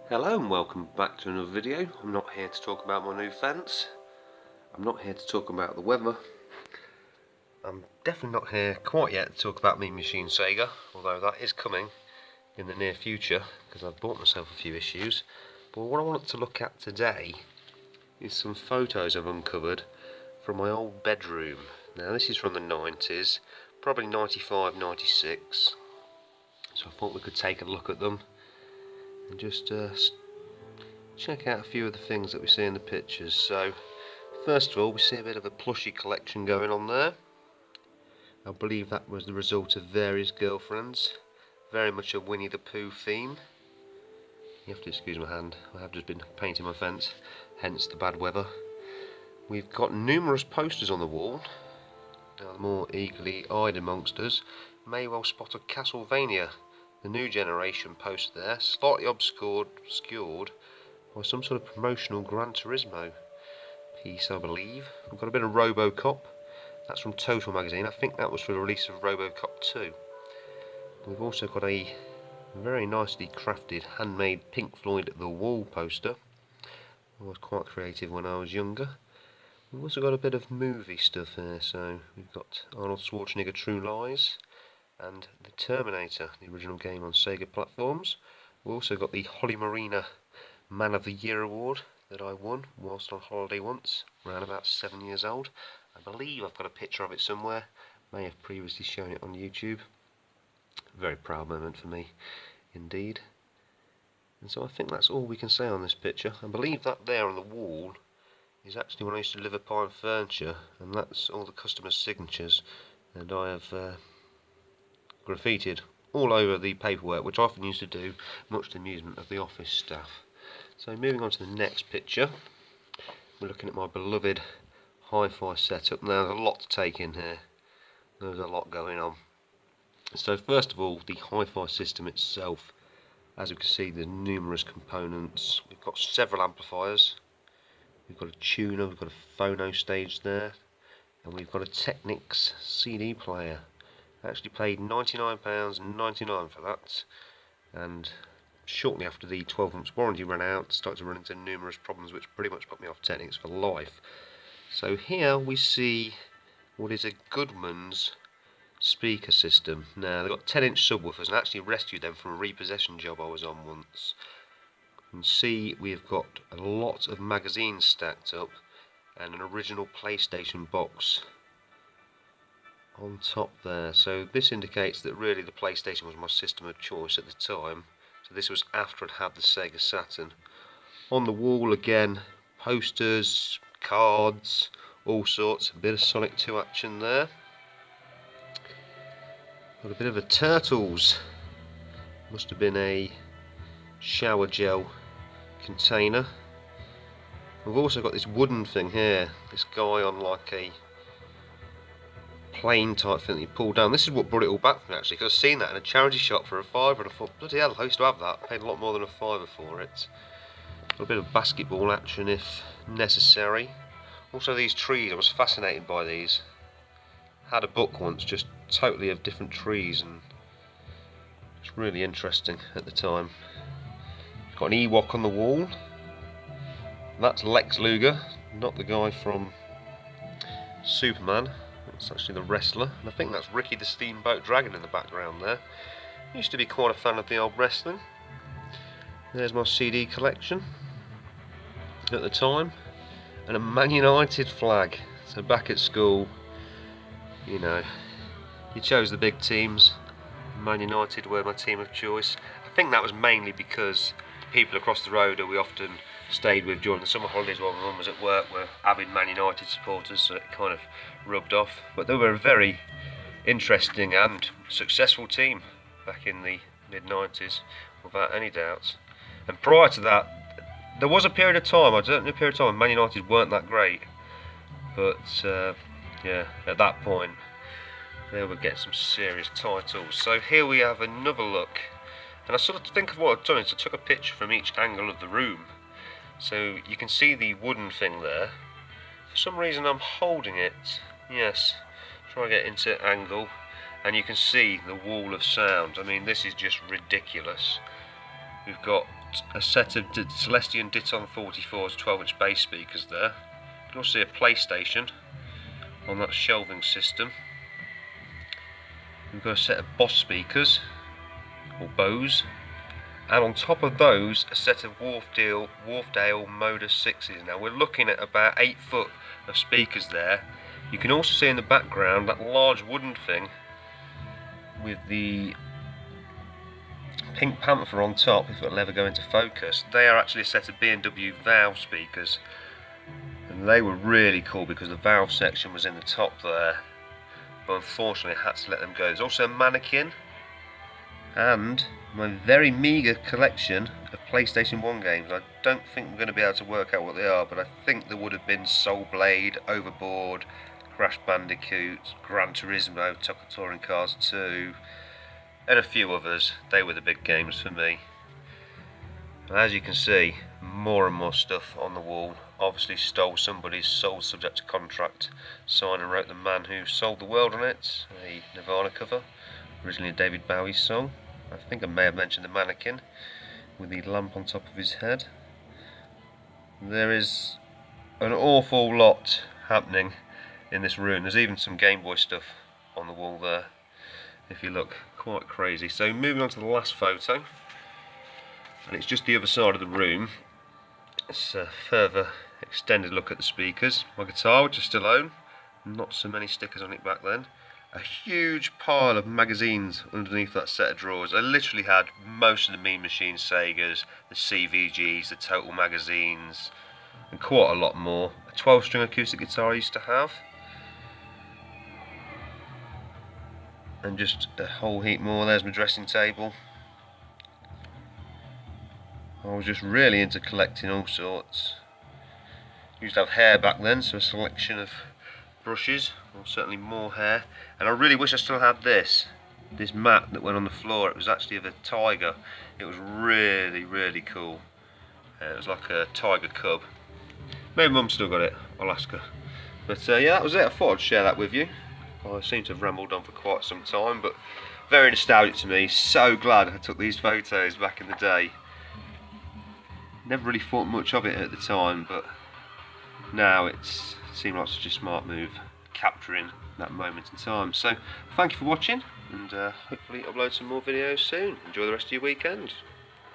Hello and welcome back to another video. I'm not here to talk about my new fence. I'm not here to talk about the weather. I'm definitely not here quite yet to talk about me machine Sega, although that is coming in the near future because I've bought myself a few issues. But what I wanted to look at today is some photos I've uncovered from my old bedroom. Now this is from the 90s, probably 95, 96. So I thought we could take a look at them and just check out a few of the things that we see in the pictures. So first of all, we see a bit of a plushie collection going on there. I believe that was the result of various girlfriends. Very much a Winnie the Pooh theme. You have to excuse my hand, I have just been painting my fence, hence the bad weather. We've got numerous posters on the wall. Now the more eagerly eyed amongst us may well spot a Castlevania, the new generation poster there, slightly obscured by some sort of promotional Gran Turismo piece, I believe. We've got a bit of RoboCop. That's from Total magazine. I think that was for the release of RoboCop 2. We've also got a very nicely crafted, handmade Pink Floyd The Wall poster. I was quite creative when I was younger. We've also got a bit of movie stuff here. So we've got Arnold Schwarzenegger True Lies and The Terminator, the original game on Sega platforms. We've also got the Holly Marina Man of the Year award that I won whilst on holiday once, around about 7 years old. I believe I've got a picture of it somewhere, may have previously shown it on YouTube. Very proud moment for me indeed. And so I think that's all we can say on this picture. I believe that there on the wall is actually when I used to live at Pine Furniture, and that's all the customers' signatures, and I have graffitied all over the paperwork, which I often used to do, much to the amusement of the office staff. So moving on to the next picture, we're looking at my beloved hi-fi setup. Now there's a lot to take in here, there's a lot going on. So first of all, the hi-fi system itself. As you can see, there's numerous components. We've got several amplifiers, we've got a tuner, we've got a phono stage there, and we've got a Technics CD player. I actually paid £99.99 for that, and shortly after the 12 months warranty ran out, started to run into numerous problems which pretty much put me off Technics for life. So here we see what is a Goodman's speaker system. Now they've got 10-inch subwoofers, and I actually rescued them from a repossession job I was on once. You can see we've got a lot of magazines stacked up and an original PlayStation box on top there. So this indicates that really the PlayStation was my system of choice at the time. So this was after I'd had the Sega Saturn. On the wall again, posters, cards, all sorts. A bit of Sonic 2 action there. Got a bit of a Turtles. Must have been a shower gel container. We've also got this wooden thing here. This guy on like a plane type thing that you pull down. This is what brought it all back for me actually, because I've seen that in a charity shop for a fiver, and I thought, bloody hell, I used to have that. I paid a lot more than a fiver for it. Got a bit of basketball action if necessary. Also these trees, I was fascinated by these. Had a book once just totally of different trees, and it's really interesting at the time. Got an Ewok on the wall. That's Lex Luger, not the guy from Superman. It's actually the wrestler, and I think that's Ricky the Steamboat Dragon in the background there. Used to be quite a fan of the old wrestling. There's my CD collection at the time, and a Man United flag. So back at school, you know, you chose the big teams. Man United were my team of choice. I think that was mainly because people across the road who we often stayed with during the summer holidays while my mum was at work were avid Man United supporters, so it kind of rubbed off. But they were a very interesting and successful team back in the mid-90s, without any doubt. And prior to that, there was a period of time, when Man United weren't that great, but yeah, at that point they were getting some serious titles. So here we have another look, and I sort of think of what I've done is I took a picture from each angle of the room. So you can see the wooden thing there. For some reason I'm holding it, yes, try to get into angle, and you can see the wall of sound. I mean, this is just ridiculous. We've got a set of Celestion Diton 44s 12-inch bass speakers there. You can also see a PlayStation on that shelving system. We've got a set of Boss speakers, or Bose, and on top of those a set of Wharfedale Modus 6s. Now we're looking at about 8 foot of speakers there. You can also see in the background that large wooden thing with the Pink Panther on top, if it'll ever go into focus. They are actually a set of B&W valve speakers, and they were really cool because the valve section was in the top there, but unfortunately I had to let them go. There's also a mannequin and my very meagre collection of PlayStation 1 games. I don't think we're going to be able to work out what they are, but I think there would have been Soul Blade, Overboard, Crash Bandicoot, Gran Turismo, Touring Cars 2, and a few others. They were the big games for me. And as you can see, more and more stuff on the wall. Obviously stole somebody's Soul Subject to Contract sign and wrote The Man Who Sold the World on it, a Nirvana cover, originally a David Bowie song. I think I may have mentioned the mannequin with the lamp on top of his head. There is an awful lot happening in this room. There's even some Game Boy stuff on the wall there, if you look. Quite crazy. So moving on to the last photo, and it's just the other side of the room. It's a further extended look at the speakers. My guitar, which I still own, not so many stickers on it back then. A huge pile of magazines underneath that set of drawers. I literally had most of the Mean Machine Segas, the CVGs, the Total magazines, and quite a lot more. A 12-string acoustic guitar I used to have, and just a whole heap more. There's my dressing table. I was just really into collecting all sorts. Used to have hair back then, so a selection of brushes, or certainly more hair. And I really wish I still had this mat that went on the floor. It was actually of a tiger. It was really, really cool. It was like a tiger cub. Maybe Mum's still got it, I'll ask her. But yeah, that was it. I thought I'd share that with you. I seem to have rambled on for quite some time, but very nostalgic to me. So glad I took these photos back in the day. Never really thought much of it at the time, but now it's seemed like such a smart move, capturing that moment in time. So thank you for watching, and hopefully upload some more videos soon. Enjoy the rest of your weekend.